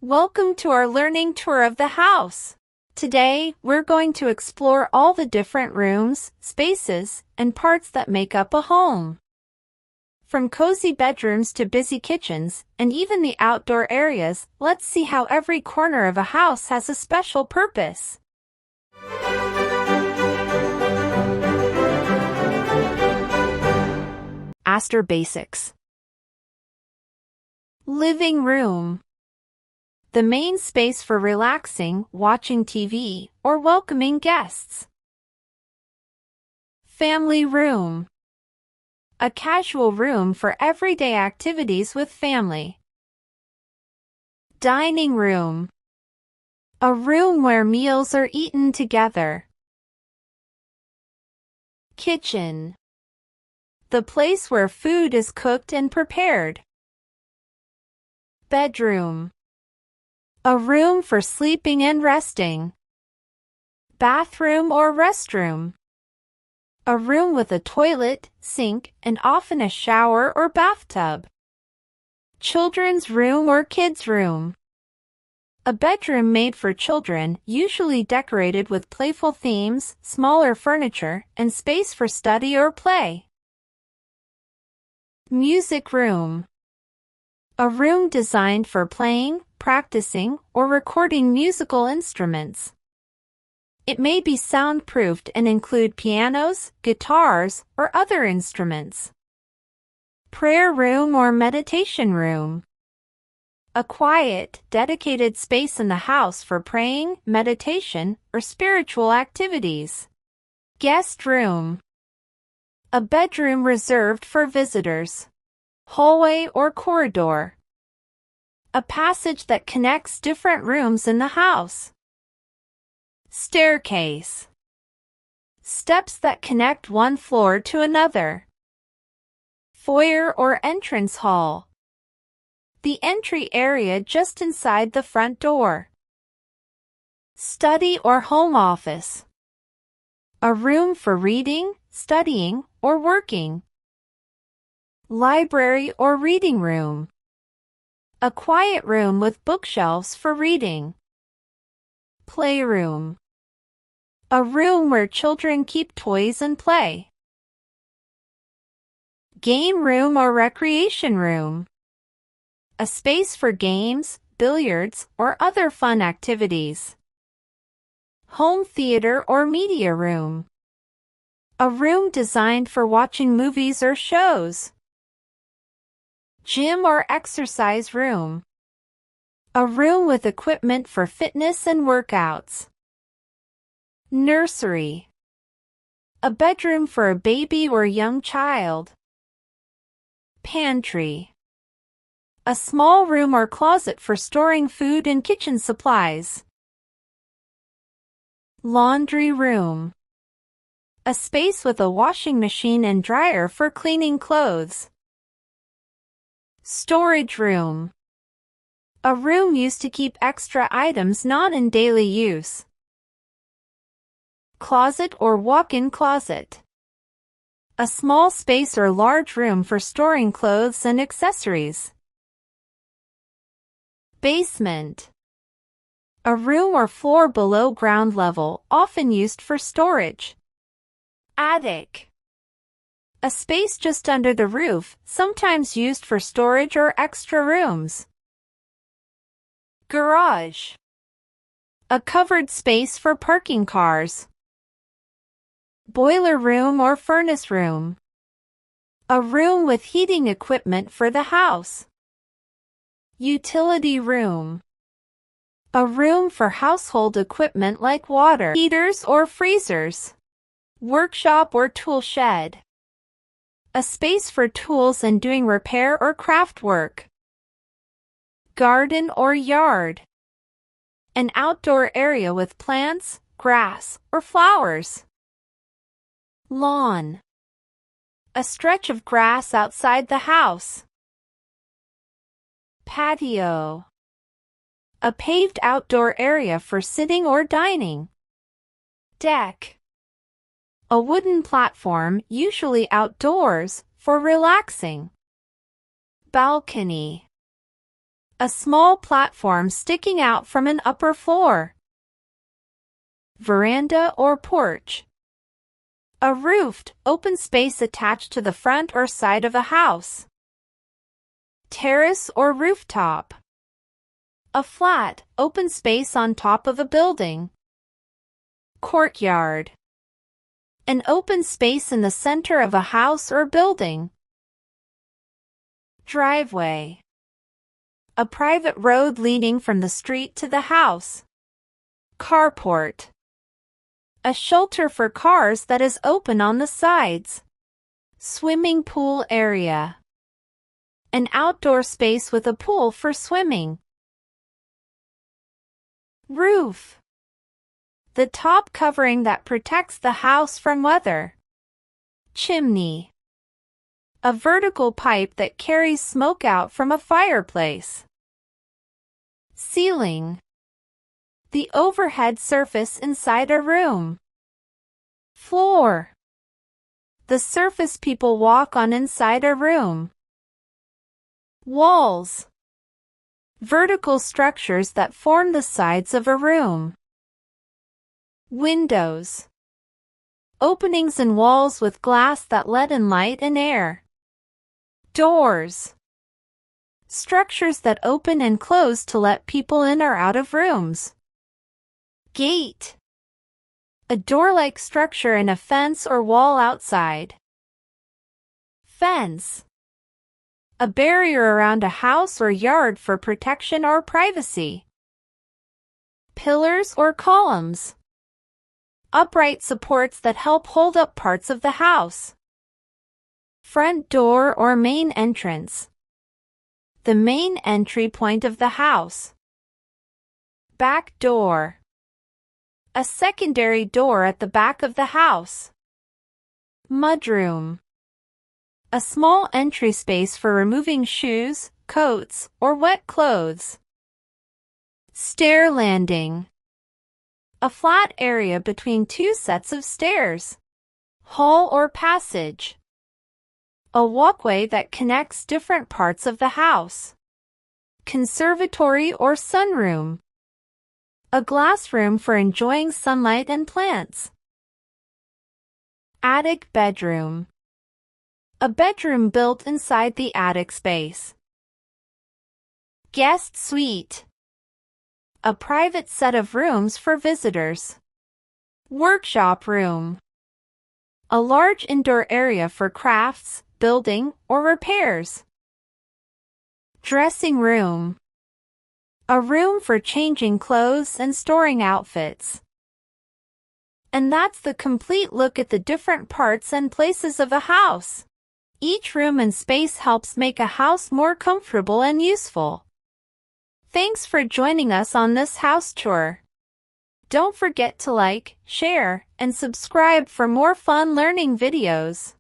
Welcome to our learning tour of the house. Today, we're going to explore all the different rooms, spaces, and parts that make up a home. From cozy bedrooms to busy kitchens, and even the outdoor areas, let's see how every corner of a house has a special purpose. Aster Basics. Living room. The main space for relaxing, watching TV, or welcoming guests. Family room. A casual room for everyday activities with family. Dining room. A room where meals are eaten together. Kitchen. The place where food is cooked and prepared. Bedroom. A room for sleeping and resting. Bathroom or restroom. A room with a toilet, sink, and often a shower or bathtub. Children's room or kids' room. A bedroom made for children, usually decorated with playful themes, smaller furniture, and space for study or play. Music room. A room designed for playing, practicing, or recording musical instruments. It may be soundproofed and include pianos, guitars, or other instruments. Prayer room or meditation room. A quiet, dedicated space in the house for praying, meditation, or spiritual activities. Guest room. A bedroom reserved for visitors. Hallway or corridor. A passage that connects different rooms in the house. Staircase. Steps that connect one floor to another. Foyer or entrance hall. The entry area just inside the front door. Study or home office. A room for reading, studying, or working. Library or reading room. A quiet room with bookshelves for reading. Playroom. A room where children keep toys and play. Game room or recreation room. A space for games, billiards, or other fun activities. Home theater or media room. A room designed for watching movies or shows. Gym or exercise room. A room with equipment for fitness and workouts. Nursery. A bedroom for a baby or young child. Pantry. A small room or closet for storing food and kitchen supplies. Laundry room. A space with a washing machine and dryer for cleaning clothes. Storage room. A room used to keep extra items not in daily use. Closet or walk-in closet. A small space or large room for storing clothes and accessories. Basement. A room or floor below ground level, often used for storage. Attic. A space just under the roof, sometimes used for storage or extra rooms. Garage. A covered space for parking cars. Boiler room or furnace room. A room with heating equipment for the house. Utility room. A room for household equipment like water heaters or freezers. Workshop or tool shed. A space for tools and doing repair or craft work. Garden or yard. An outdoor area with plants, grass, or flowers. Lawn. A stretch of grass outside the house. Patio. A paved outdoor area for sitting or dining. Deck. A wooden platform, usually outdoors, for relaxing. Balcony. A small platform sticking out from an upper floor. Veranda or porch. A roofed, open space attached to the front or side of a house. Terrace or rooftop. A flat, open space on top of a building. Courtyard. An open space in the center of a house or building. Driveway. A private road leading from the street to the house. Carport. A shelter for cars that is open on the sides. Swimming pool area. An outdoor space with a pool for swimming. Roof. The top covering that protects the house from weather. Chimney. A vertical pipe that carries smoke out from a fireplace. Ceiling. The overhead surface inside a room. Floor. The surface people walk on inside a room. Walls. Vertical structures that form the sides of a room. Windows. Openings in walls with glass that let in light and air. Doors. Structures that open and close to let people in or out of rooms. Gate. A door-like structure in a fence or wall outside. Fence. A barrier around a house or yard for protection or privacy. Pillars or columns. Upright supports that help hold up parts of the house. Front door or main entrance. The main entry point of the house. Back door. A secondary door at the back of the house. Mudroom. A small entry space for removing shoes, coats, or wet clothes. Stair landing. A flat area between two sets of stairs. Hall or passage. A walkway that connects different parts of the house. Conservatory or sunroom. A glass room for enjoying sunlight and plants. Attic bedroom. A bedroom built inside the attic space. Guest suite. A private set of rooms for visitors. Workshop room. A large indoor area for crafts, building, or repairs. Dressing room. A room for changing clothes and storing outfits. And that's the complete look at the different parts and places of a house. Each room and space helps make a house more comfortable and useful. Thanks for joining us on this house tour. Don't forget to like, share, and subscribe for more fun learning videos.